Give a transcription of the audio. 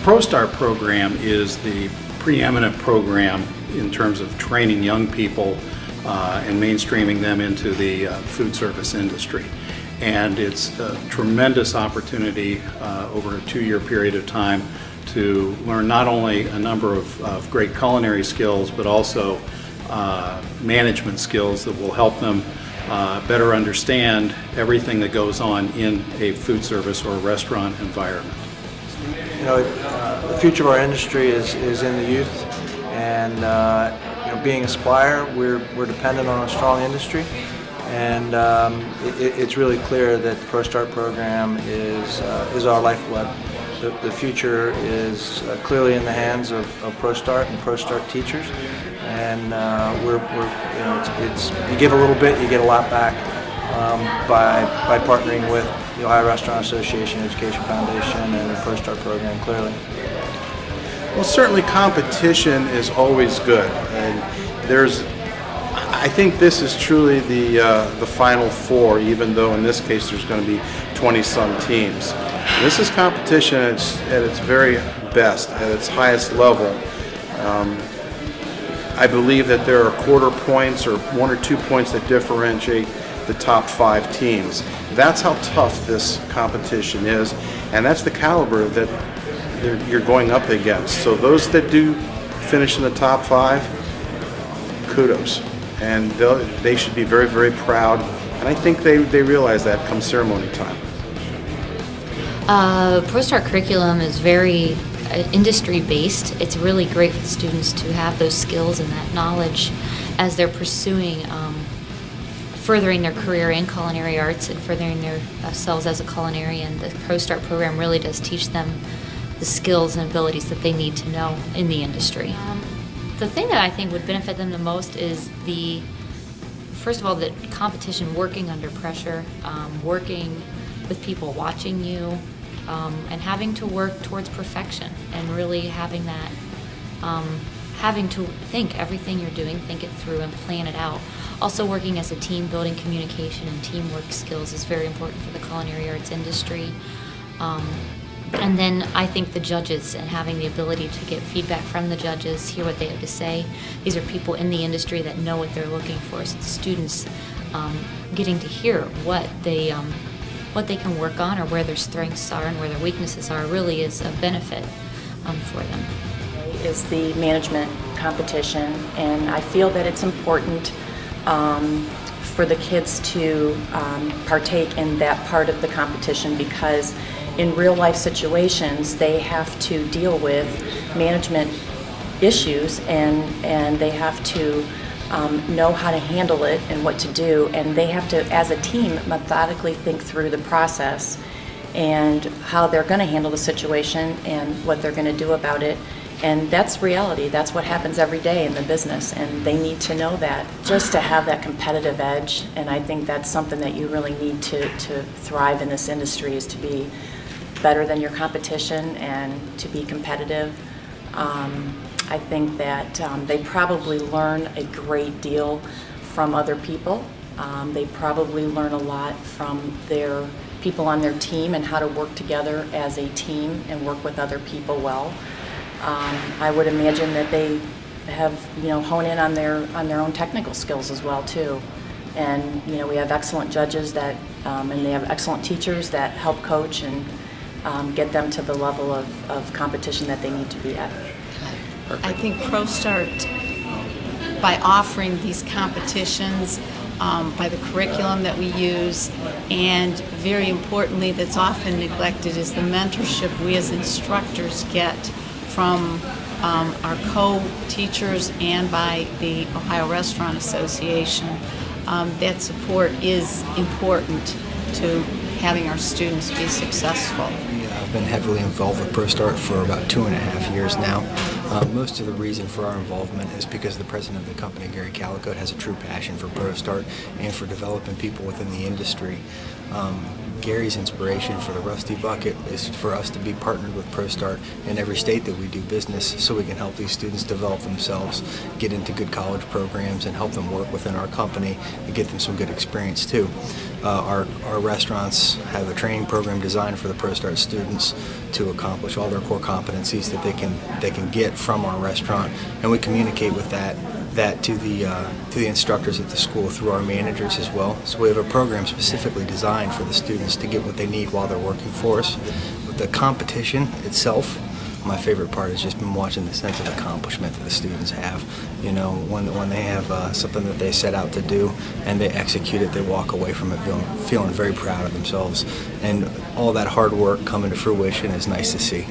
ProStart program is the preeminent program in terms of training young people and mainstreaming them into the food service industry. And it's a tremendous opportunity over a 2-year period of time to learn not only a number of great culinary skills, but also management skills that will help them better understand everything that goes on in a food service or restaurant environment. You know, the future of our industry is in the youth, and you know, being a supplier, we're dependent on a strong industry, and it's really clear that the ProStart program is our lifeblood. The future is clearly in the hands of ProStart and ProStart teachers, and you know, you give a little bit, you get a lot back by partnering with the Ohio Restaurant Association, Education Foundation, and the ProStart program. Clearly. Well, certainly competition is always good, and I think this is truly the Final Four, even though in this case there's going to be 20-some teams. This is competition at its very best, at its highest level. I believe that there are quarter points or 1 or 2 points that differentiate the top 5 teams. That's how tough this competition is, and that's the caliber that you're going up against. So those that do finish in the top 5, kudos, and they should be very, very proud, and I think they realize that come ceremony time. ProStart curriculum is very industry-based. It's really great for the students to have those skills and that knowledge as they're pursuing furthering their career in culinary arts and furthering themselves as a culinarian. The ProStart program really does teach them the skills and abilities that they need to know in the industry. The thing that I think would benefit them the most is first of all, the competition, working under pressure, working with people watching you, and having to work towards perfection, and really having that, having to think everything you're doing, think it through and plan it out. Also working as a team, building communication and teamwork skills is very important for the culinary arts industry. And then I think the judges, and having the ability to get feedback from the judges, hear what they have to say. These are people in the industry that know what they're looking for. So the students getting to hear what they can work on, or where their strengths are and where their weaknesses are, really is a benefit for them. Is the management competition, and I feel that it's important for the kids to partake in that part of the competition, because in real life situations they have to deal with management issues, and they have to know how to handle it and what to do, and they have to, as a team, methodically think through the process and how they're going to handle the situation and what they're going to do about it. And that's reality. That's what happens every day in the business, and they need to know that just to have that competitive edge. And I think that's something that you really need to thrive in this industry, is to be better than your competition and to be competitive. I think that they probably learn a great deal from other people. They probably learn a lot from their people on their team and how to work together as a team and work with other people well. I would imagine that they have, hone in on their own technical skills as well too. And we have excellent judges that, and they have excellent teachers that help coach and get them to the level of competition that they need to be at. Perfect. I think ProStart, by offering these competitions, by the curriculum that we use, and very importantly, that's often neglected, is the mentorship we as instructors get from our co-teachers and by the Ohio Restaurant Association. That support is important to having our students be successful. Yeah, I've been heavily involved with ProStart for about 2.5 years now. Most of the reason for our involvement is because the president of the company, Gary Calicote, has a true passion for ProStart and for developing people within the industry. Gary's inspiration for the Rusty Bucket is for us to be partnered with ProStart in every state that we do business, so we can help these students develop themselves, get into good college programs, and help them work within our company and get them some good experience too. Our restaurants have a training program designed for the ProStart students to accomplish all their core competencies that they can get from our restaurant, and we communicate with that to the instructors at the school through our managers as well. So we have a program specifically designed for the students to get what they need while they're working for us. With the competition itself, my favorite part has just been watching the sense of accomplishment that the students have. You know, when they have something that they set out to do and they execute it, they walk away from it feeling very proud of themselves. And all that hard work coming to fruition is nice to see.